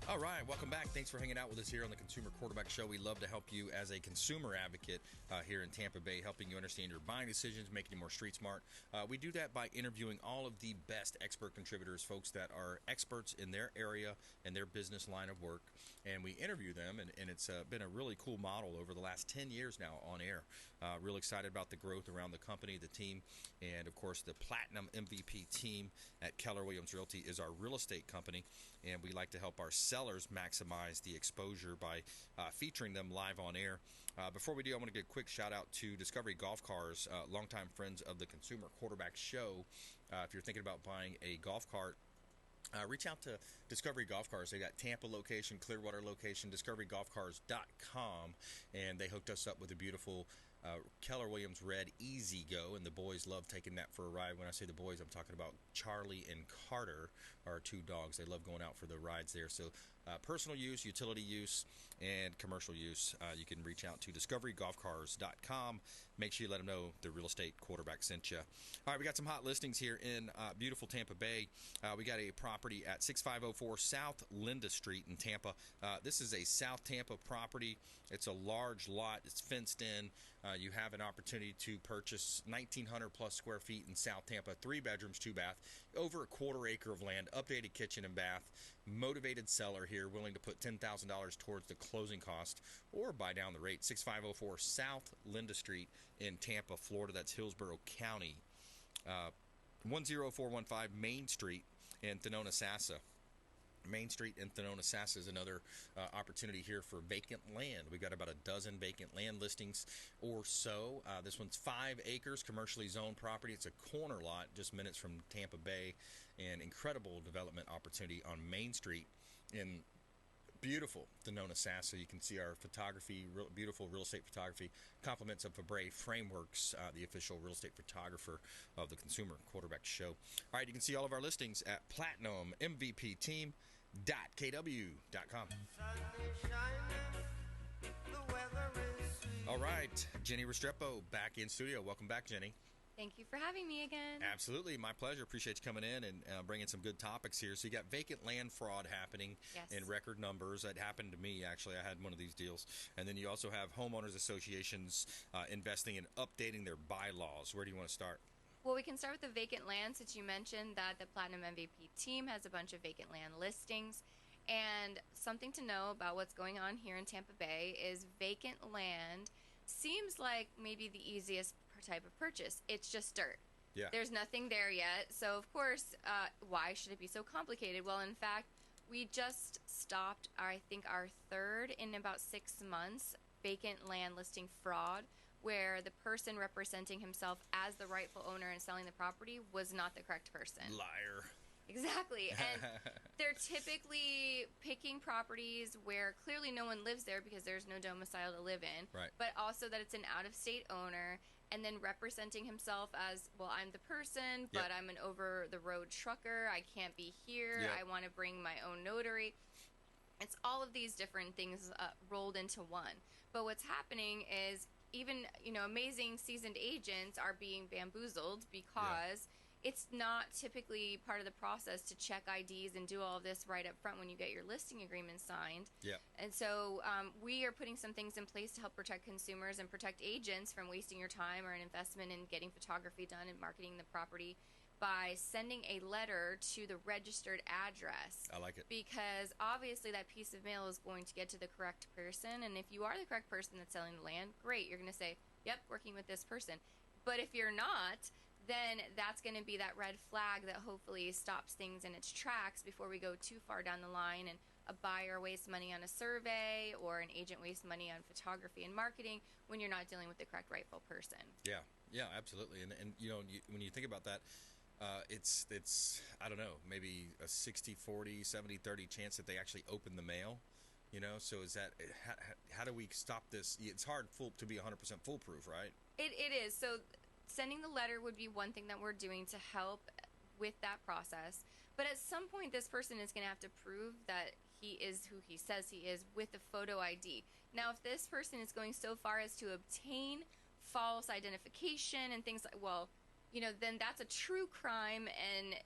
All right, welcome back. Thanks for hanging out with us here on the Consumer Quarterback Show. We love to help you as a consumer advocate here in Tampa Bay, helping you understand your buying decisions, making you more street smart. We do that by interviewing all of the best expert contributors, folks that are experts in their area and their business line of work, and we interview them, and it's been a really cool model over the last 10 years now on air. Real excited about the growth around the company, the team, and of course the Platinum MVP team at Keller Williams Realty is our real estate company, and we like to help our sellers maximize the exposure by featuring them live on air. Before we do, I want to give a quick shout out to Discovery Golf Cars, longtime friends of the Consumer Quarterback Show. If you're thinking about buying a golf cart, reach out to Discovery Golf Cars. They got Tampa location, Clearwater location, discoverygolfcars.com, and they hooked us up with a beautiful Keller Williams Red Easy Go, and the boys love taking that for a ride. When I say the boys, I'm talking about Charlie and Carter, our two dogs. They love going out for the rides there. So personal use, utility use, and commercial use. You can reach out to discoverygolfcars.com. Make sure you let them know the real estate quarterback sent you. All right, we got some hot listings here in beautiful Tampa Bay. We got a property at 6504 South Linda Street in Tampa. This is a South Tampa property. It's a large lot. It's fenced in. You have an opportunity to purchase 1,900 plus square feet in South Tampa, 3 bedrooms, 2 bath, over a quarter acre of land, updated kitchen and bath, motivated seller here, willing to put $10,000 towards the closing cost or buy down the rate. 6504 South Linda Street in Tampa, Florida. That's Hillsborough County. 10415 Main Street in Thonotosassa. Main Street in Thonotosassa is another opportunity here for vacant land. We've got about a dozen vacant land listings or so. This one's 5 acres, commercially zoned property. It's a corner lot, just minutes from Tampa Bay, and incredible development opportunity on Main Street in beautiful Thonotosassa. You can see our photography, beautiful real estate photography, compliments of Fabre Frameworks, the official real estate photographer of the Consumer Quarterback Show. All right, you can see all of our listings at platinummvpteam.kw.com. All right, Jennie Restrepo back in studio. Welcome back, Jennie. Thank you for having me again. Absolutely. My pleasure. Appreciate you coming in and bringing some good topics here. So you got vacant land fraud happening in record numbers. That happened to me, actually. I had one of these deals. And then you also have homeowners associations investing in updating their bylaws. Where do you want to start? Well, we can start with the vacant land, since you mentioned that the Platinum MVP team has a bunch of vacant land listings. And something to know about what's going on here in Tampa Bay is vacant land seems like maybe the easiest type of purchase. It's just dirt. Yeah. There's nothing there yet. So, of course, why should it be so complicated? Well, in fact, we just stopped, I think, our third in about 6 months vacant land listing fraud, where the person representing himself as the rightful owner and selling the property was not the correct person. Liar. Exactly. And they're typically picking properties where clearly no one lives there because there's no domicile to live in. Right. But also that it's an out-of-state owner, and then representing himself as, well, I'm the person, but I'm an over-the-road trucker. I can't be here. I want to bring my own notary. It's all of these different things rolled into one. But what's happening is even, amazing seasoned agents are being bamboozled because it's not typically part of the process to check IDs and do all of this right up front when you get your listing agreement signed. Yeah. And so we are putting some things in place to help protect consumers and protect agents from wasting your time or an investment in getting photography done and marketing the property by sending a letter to the registered address. I like it. Because obviously that piece of mail is going to get to the correct person. And if you are the correct person that's selling the land, great. You're going to say, yep, working with this person. But if you're not, then that's going to be that red flag that hopefully stops things in its tracks before we go too far down the line and a buyer wastes money on a survey or an agent wastes money on photography and marketing when you're not dealing with the correct rightful person. Yeah, absolutely. And when you think about that, it's I don't know, maybe a 60-40, 70-30 chance that they actually open the mail. So is that how do we stop this? It's hard to be 100% foolproof, right? It is. So sending the letter would be one thing that we're doing to help with that process. But at some point, this person is going to have to prove that he is who he says he is with a photo ID. Now, if this person is going so far as to obtain false identification and things like, then that's a true crime, and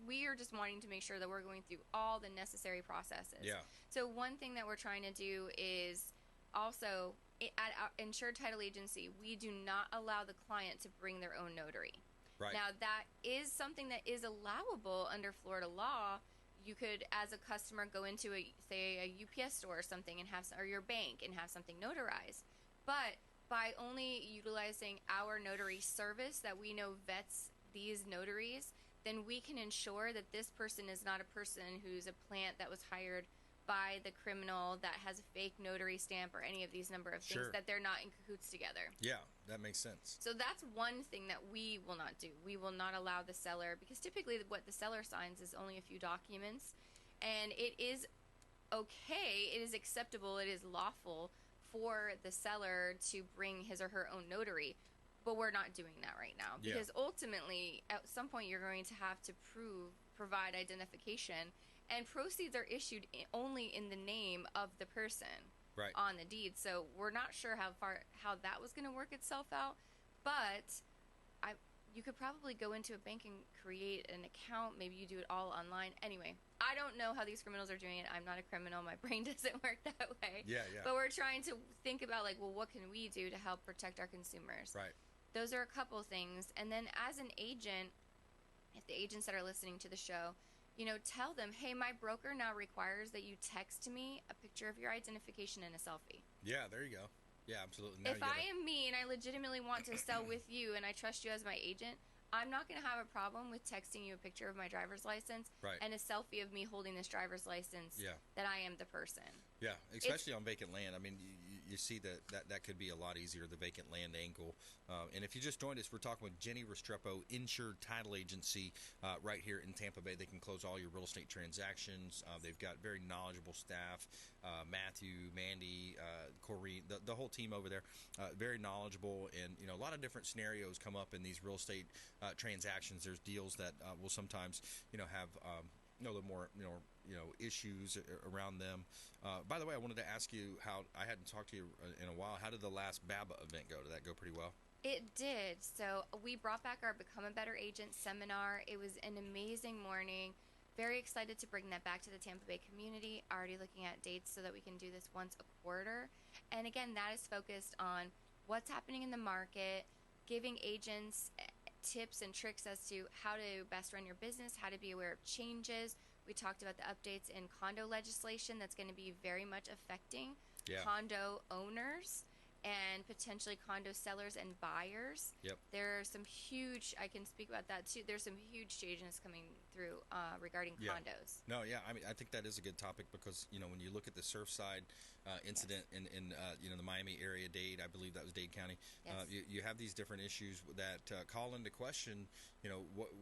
we are just wanting to make sure that we're going through all the necessary processes. Yeah. So one thing that we're trying to do is also at our Insured Title Agency, we do not allow the client to bring their own notary. Right. Now, that is something that is allowable under Florida law. You could, as a customer, go into a UPS store or something and or your bank and have something notarized. But by only utilizing our notary service that we know vets these notaries, then we can ensure that this person is not a person who's a plant that was hired by the criminal that has a fake notary stamp or any of these number of things, that they're not in cahoots together. Yeah, that makes sense. So that's one thing that we will not do. We will not allow the seller, because typically what the seller signs is only a few documents, and it is okay, it is acceptable, it is lawful for the seller to bring his or her own notary, but we're not doing that right now, because ultimately at some point you're going to have to provide identification, and proceeds are issued only in the name of the person on the deed. So we're not sure how that was going to work itself out, but you could probably go into a bank and create an account. Maybe you do it all online. Anyway, I don't know how these criminals are doing it. I'm not a criminal. My brain doesn't work that way. Yeah. But we're trying to think about, like, well, what can we do to help protect our consumers? Right. Those are a couple things. And then as an agent, if the agents that are listening to the show, tell them, hey, my broker now requires that you text me a picture of your identification and a selfie. Yeah, there you go. Yeah, absolutely. Now if I am me and I legitimately want to sell with you and I trust you as my agent, I'm not going to have a problem with texting you a picture of my driver's license and a selfie of me holding this driver's license that I am the person. Yeah, especially on vacant land. I mean, you see that could be a lot easier, the vacant land angle. And if you just joined us, we're talking with Jennie Restrepo, Insured Title Agency right here in Tampa Bay. They can close all your real estate transactions. They've got very knowledgeable staff. Matthew, Mandy, Corrine, the whole team over there, very knowledgeable. And, a lot of different scenarios come up in these real estate transactions. There's deals that will sometimes, have a little more, issues around them. By the way, I wanted to ask you how, I hadn't talked to you in a while. How did the last BABA event go? Did that go pretty well? It did. So we brought back our Become a Better Agent seminar. It was an amazing morning. Very excited to bring that back to the Tampa Bay community. Already looking at dates so that we can do this once a quarter. And again, that is focused on what's happening in the market, giving agents tips and tricks as to how to best run your business, how to be aware of changes. We talked about the updates in condo legislation that's going to be very much affecting condo owners and potentially condo sellers and buyers. Yep. There are some huge, I can speak about that too, there's some huge changes coming through regarding condos. No, yeah, I mean, I think that is a good topic because, when you look at the Surfside incident in the Miami area, Dade, I believe that was Dade County, you have these different issues that call into question,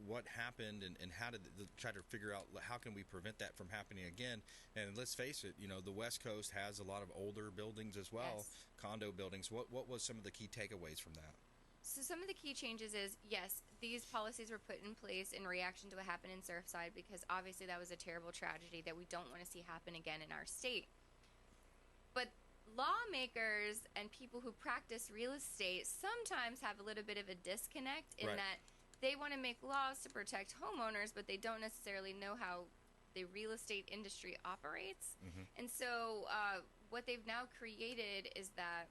what happened and how to try to figure out how can we prevent that from happening again. And let's face it, the West Coast has a lot of older buildings as well, condo buildings. What was some of the key takeaways from that? So some of the key changes is, yes, these policies were put in place in reaction to what happened in Surfside because obviously that was a terrible tragedy that we don't want to see happen again in our state. But lawmakers and people who practice real estate sometimes have a little bit of a disconnect in that they want to make laws to protect homeowners, but they don't necessarily know how the real estate industry operates. And so what they've now created is that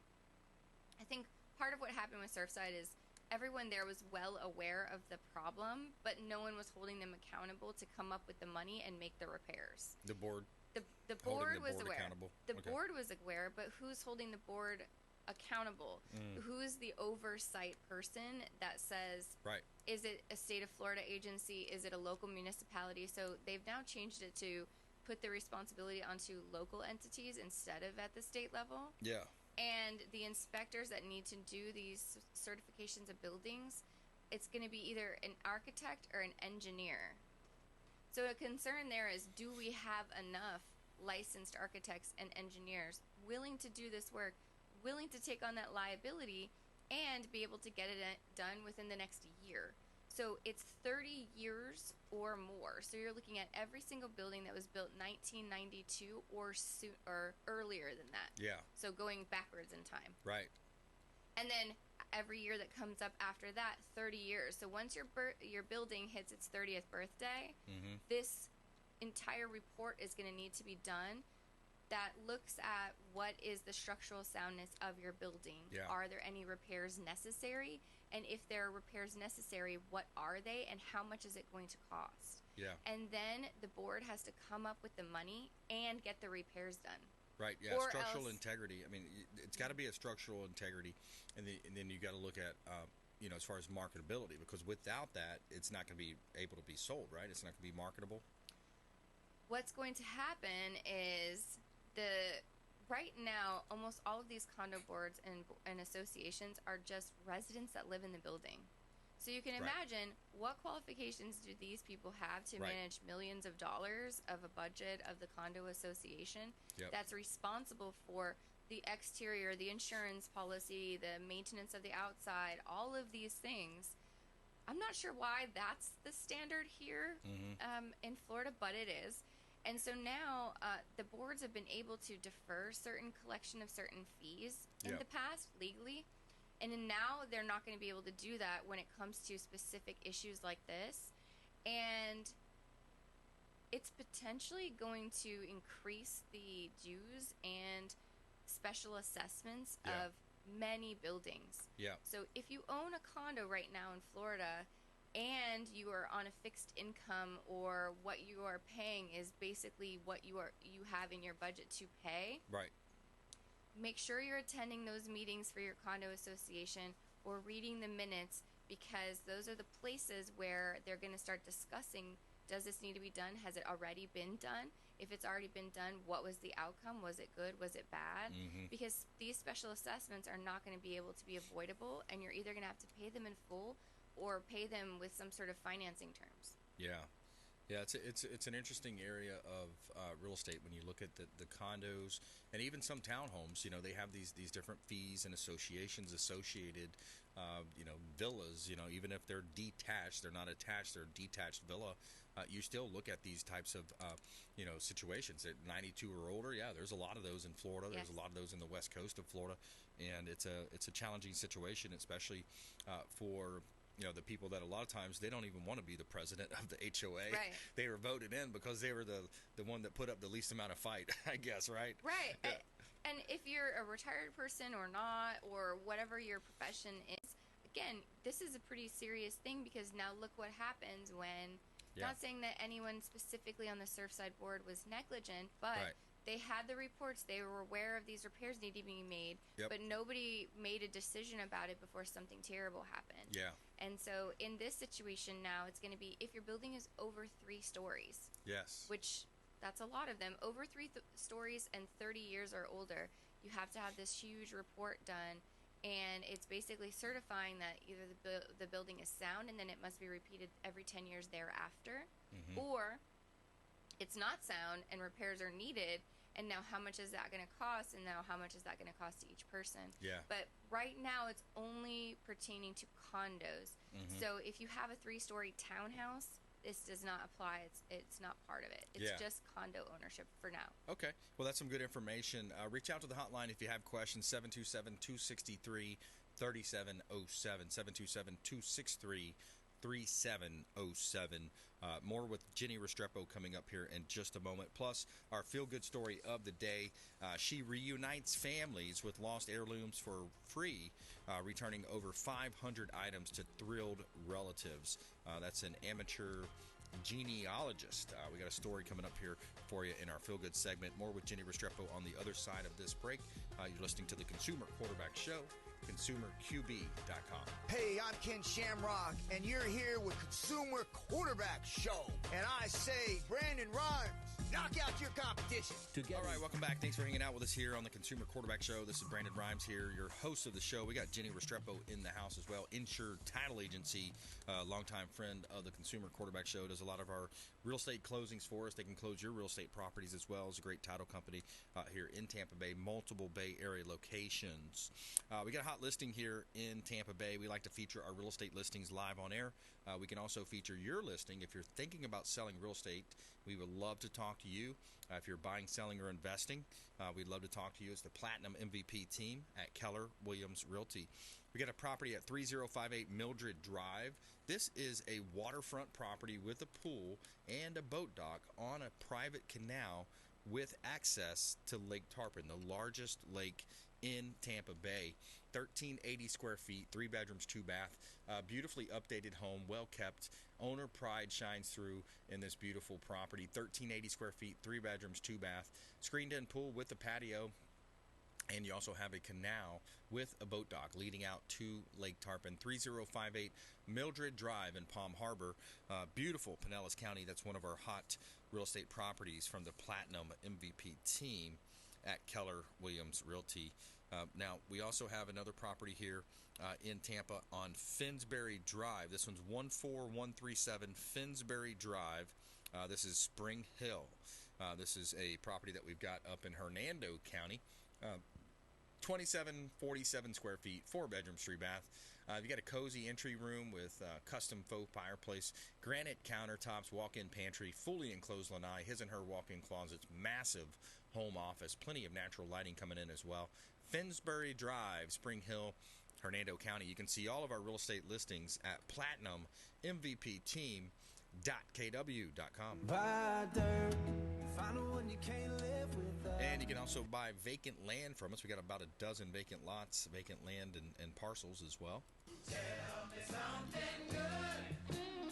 I think part of what happened with Surfside is everyone there was well aware of the problem, but no one was holding them accountable to come up with the money and make the repairs. The board? The board was aware. Accountable. The board was aware, but who's holding the board accountable? Who's the oversight person that says, is it a state of Florida agency? Is it a local municipality? So they've now changed it to put the responsibility onto local entities instead of at the state level. Yeah. And the inspectors that need to do these certifications of buildings, it's going to be either an architect or an engineer. So a concern there is, do we have enough licensed architects and engineers willing to do this work, willing to take on that liability, and be able to get it done within the next year? So it's 30 years or more. So you're looking at every single building that was built 1992 or earlier than that. Yeah. So going backwards in time. Right. And then every year that comes up after that, 30 years. So once your building hits its 30th birthday, this entire report is going to need to be done that looks at what is the structural soundness of your building. Yeah. Are there any repairs necessary? And if there are repairs necessary, what are they and how much is it going to cost? Yeah. And then the board has to come up with the money and get the repairs done. Right, yeah, Or structural else, integrity. I mean, it's got to be a structural integrity, and then you got to look at, as far as marketability, because without that, it's not going to be able to be sold, right? It's not going to be marketable. what's going to happen is right now, almost all of these condo boards and associations are just residents that live in the building. So you can imagine what qualifications do these people have to manage millions of dollars of a budget of the condo association that's responsible for the exterior, the insurance policy, the maintenance of the outside, all of these things. I'm not sure why that's the standard here in Florida, but it is. And so now the boards have been able to defer certain collection of certain fees in the past legally. And then now they're not going to be able to do that when it comes to specific issues like this. And it's potentially going to increase the dues and special assessments of many buildings. Yeah. So if you own a condo right now in Florida and you are on a fixed income, or what you are paying is basically what you have in your budget to pay. Right. Make sure you're attending those meetings for your condo association or reading the minutes, because those are the places where they're going to start discussing, does this need to be done? Has it already been done? If it's already been done, what was the outcome? Was it good? Was it bad? Because these special assessments are not going to be able to be avoidable, and you're either going to have to pay them in full or pay them with some sort of financing terms. Yeah. Yeah, it's an interesting area of real estate when you look at the condos and even some townhomes. You know, they have these different fees and associations associated. Villas. You know, even if they're detached, they're not attached. They're a detached villa. You still look at these types of situations. At 92 or older, there's a lot of those in Florida. There's a lot of those in the west coast of Florida, and it's a challenging situation, especially for the people that a lot of times they don't even want to be the president of the HOA. Right. They were voted in because they were the one that put up the least amount of fight, I guess, right? Right. Yeah. And if you're a retired person or not, or whatever your profession is, again, this is a pretty serious thing, because now look what happens when, not saying that anyone specifically on the Surfside board was negligent, but they had the reports, they were aware of these repairs needing to be made, but nobody made a decision about it before something terrible happened. Yeah. And so in this situation now, it's going to be, if your building is over 3 stories. Yes. Which, that's a lot of them. Over 3 stories and 30 years or older, you have to have this huge report done. And it's basically certifying that either the building is sound, and then it must be repeated every 10 years thereafter, or it's not sound and repairs are needed. And now how much is that going to cost? And now how much is that going to cost to each person? Yeah. But right now it's only pertaining to condos. So if you have a 3-story townhouse, this does not apply. It's not part of it. It's just condo ownership for now. Okay. Well, that's some good information. Reach out to the hotline if you have questions. 727-263-3707. 727-263-3707. More with Jennie Restrepo coming up here in just a moment. Plus, our feel-good story of the day. She reunites families with lost heirlooms for free, returning over 500 items to thrilled relatives. That's an amateur genealogist. We got a story coming up here for you in our feel-good segment. More with Jennie Restrepo on the other side of this break. You're listening to the Consumer Quarterback Show, ConsumerQB.com. Hey, I'm Ken Shamrock, and you're here with Consumer Quarterback Show. And I say, Brandon Rhymes, knock out your competition. All right, welcome back. Thanks for hanging out with us here on the Consumer Quarterback Show. This is Brandon Rhymes here, your host of the show. We got Jennie Restrepo in the house as well. Insured Title Agency, longtime friend of the Consumer Quarterback Show, does a lot of our real estate closings for us. They can close your real estate properties as well. It's a great title company here in Tampa Bay, multiple Bay Area locations. We got a hot listing here in Tampa Bay. We like to feature our real estate listings live on air We can also feature your listing. If you're thinking about selling real estate, we would love to talk to you. If you're buying, selling, or investing, we'd love to talk to you. It's the Platinum MVP team at Keller Williams Realty. We got a property at 3058 Mildred Drive. This is a waterfront property with a pool and a boat dock on a private canal with access to Lake Tarpon, the largest lake in Tampa Bay. 1,380 square feet, 3 bedrooms, 2 bath. Beautifully updated home, well kept. Owner pride shines through in this beautiful property. 1,380 square feet, 3 bedrooms, 2 bath. Screened in pool with a patio. And you also have a canal with a boat dock leading out to Lake Tarpon. 3058 Mildred Drive in Palm Harbor. Beautiful Pinellas County. That's one of our hot real estate properties from the Platinum MVP team at Keller Williams Realty. Now, we also have another property here in Tampa on Finsbury Drive. This one's 14137 Finsbury Drive. This is Spring Hill. This is a property that we've got up in Hernando County. 2747 square feet, 4 bedrooms, 3 bath. You got a cozy entry room with custom faux fireplace, granite countertops, walk-in pantry, fully enclosed lanai, his and her walk-in closets, massive home office, plenty of natural lighting coming in as well. Finsbury Drive, Spring Hill, Hernando County. You can see all of our real estate listings at platinummvpt.com. And you can also buy vacant land from us. We got about a dozen vacant lots, vacant land, and parcels as well.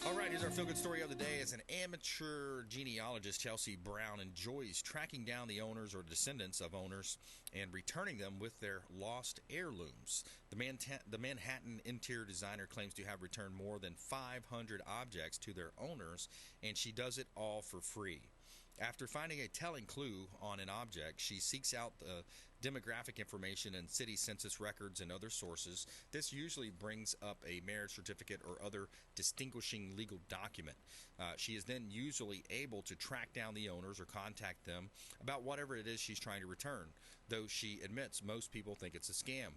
All right, here's our feel-good story of the day. As an amateur genealogist, Chelsea Brown enjoys tracking down the owners or descendants of owners and returning them with their lost heirlooms. The Manhattan interior designer claims to have returned more than 500 objects to their owners, and she does it all for free. After finding a telling clue on an object, she seeks out the demographic information in city census records and other sources. This usually brings up a marriage certificate or other distinguishing legal document. She is then usually able to track down the owners or contact them about whatever it is she's trying to return, though she admits most people think it's a scam.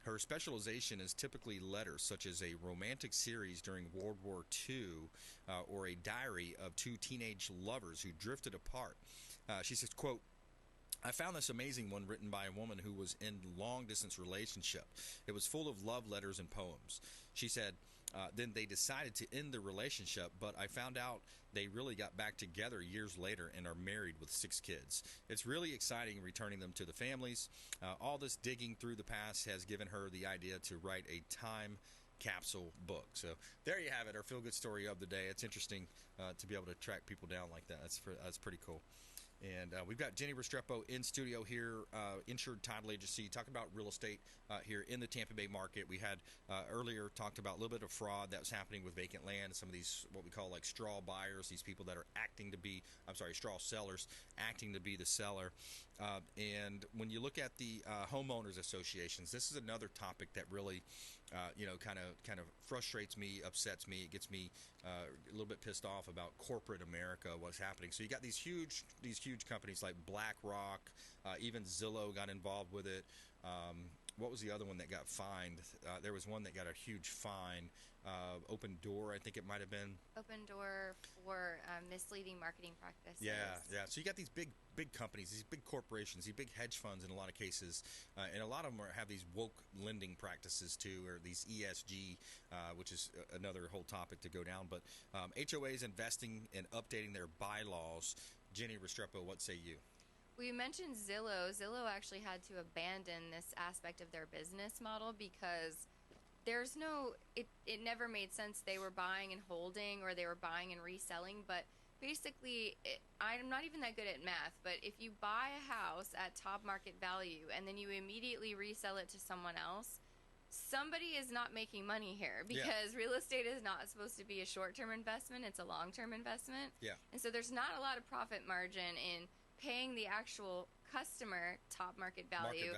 Her specialization is typically letters, such as a romantic series during World War II or a diary of two teenage lovers who drifted apart. She says, quote, I found this amazing one written by a woman who was in long-distance relationship. It was full of love letters and poems. She said, then they decided to end the relationship, but I found out they really got back together years later and are married with 6 kids. It's really exciting returning them to the families. All this digging through the past has given her the idea to write a time capsule book. So there you have it, our feel-good story of the day. It's interesting to be able to track people down like that. That's pretty cool. And we've got Jennie Restrepo in studio here, Insured Title Agency, talking about real estate here in the Tampa Bay market. We had earlier talked about a little bit of fraud that was happening with vacant land, some of these what we call like straw buyers, these people that are straw sellers acting to be the seller. And when you look at the homeowners associations, this is another topic that really kind of frustrates me, upsets me. It gets me a little bit pissed off about corporate America, what's happening. So you got these huge companies like BlackRock, even Zillow got involved with it. What was the other one that got fined? There was one that got a huge fine. Open Door, I think it might have been. Open Door for misleading marketing practices. Yeah. So you got these big companies, these big corporations, these big hedge funds in a lot of cases, and a lot of them have these woke lending practices too, or these ESG, which is another whole topic to go down. But HOAs investing and updating their bylaws. Jennie Restrepo, what say you? We mentioned Zillow. Zillow actually had to abandon this aspect of their business model because it never made sense. They were buying and holding, or they were buying and reselling, but basically, I'm not even that good at math, but if you buy a house at top market value and then you immediately resell it to someone else, somebody is not making money here, because real estate is not supposed to be a short-term investment. It's a long-term investment. Yeah. And so there's not a lot of profit margin in paying the actual customer top market value,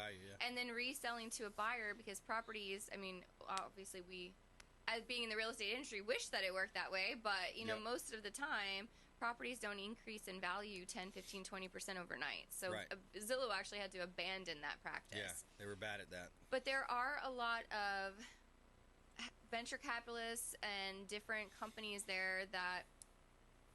and then reselling to a buyer, because properties, I mean, obviously we, as being in the real estate industry, wish that it worked that way, but most of the time properties don't increase in value 10, 15, 20% overnight. So Zillow actually had to abandon that practice. Yeah, they were bad at that. But there are a lot of venture capitalists and different companies there that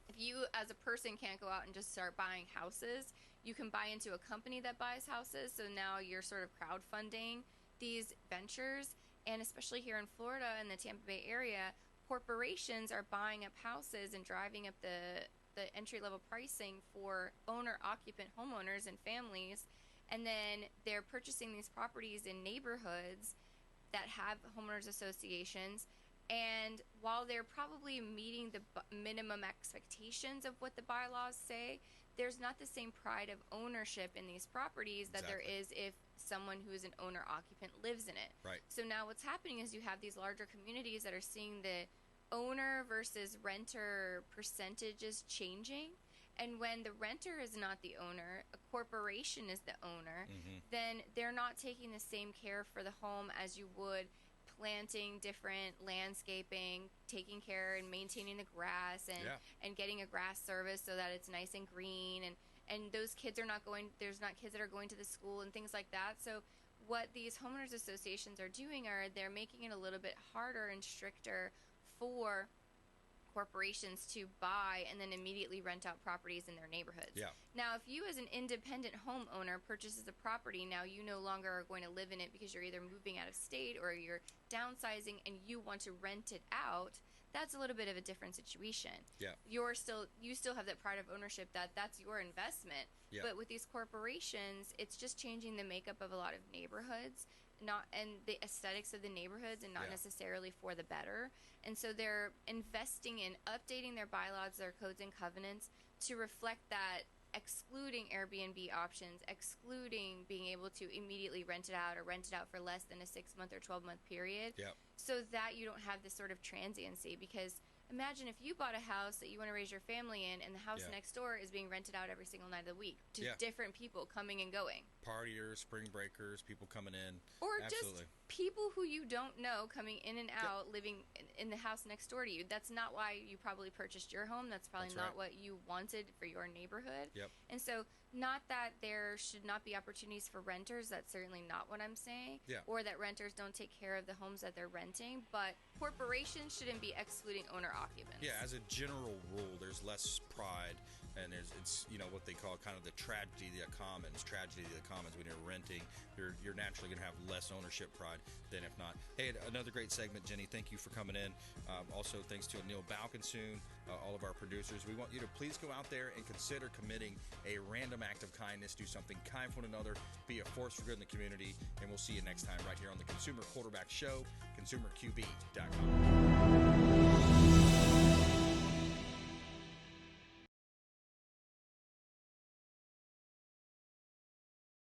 if you as a person can't go out and just start buying houses, you can buy into a company that buys houses. So now you're sort of crowdfunding these ventures. And especially here in Florida in the Tampa Bay area, corporations are buying up houses and driving up the entry-level pricing for owner-occupant homeowners and families. And then they're purchasing these properties in neighborhoods that have homeowners associations. And while they're probably meeting the minimum expectations of what the bylaws say, there's not the same pride of ownership in these properties that there is if someone who is an owner-occupant lives in it. Right. So now what's happening is you have these larger communities that are seeing the owner versus renter percentages changing. And when the renter is not the owner, a corporation is the owner, then they're not taking the same care for the home as you would planting different landscaping, taking care and maintaining the grass and getting a grass service so that it's nice and green. And those kids are not going, there's not kids that are going to the school and things like that. So what these homeowners associations are doing are they're making it a little bit harder and stricter for corporations to buy and then immediately rent out properties in their neighborhoods. Yeah. Now, if you as an independent homeowner purchases a property, now you no longer are going to live in it because you're either moving out of state or you're downsizing and you want to rent it out, that's a little bit of a different situation. Yeah. You still have that pride of ownership that's your investment. Yeah. But with these corporations, it's just changing the makeup of a lot of neighborhoods. And the aesthetics of the neighborhoods and not necessarily for the better. And so they're investing in updating their bylaws, their codes and covenants to reflect that, excluding Airbnb options, excluding being able to immediately rent it out or rent it out for less than a 6-month or 12-month period, so that you don't have this sort of transiency. Because imagine if you bought a house that you want to raise your family in and the house next door is being rented out every single night of the week to different people coming and going. Partiers, spring breakers, people coming in. Or just people who you don't know coming in and out, living in the house next door to you. That's not why you probably purchased your home. That's probably not what you wanted for your neighborhood. Yep. And so not that there should not be opportunities for renters. That's certainly not what I'm saying. Yeah. Or that renters don't take care of the homes that they're renting. But corporations shouldn't be excluding owner-occupants. Yeah, as a general rule, there's less pride. And it's what they call kind of the tragedy of the commons. When you're renting, you're naturally going to have less ownership pride than if not. Hey, another great segment, Jenny. Thank you for coming in. Also, thanks to Neil Balkinsoon, all of our producers. We want you to please go out there and consider committing a random act of kindness. Do something kind for one another. Be a force for good in the community. And we'll see you next time right here on the Consumer Quarterback Show, consumerqb.com.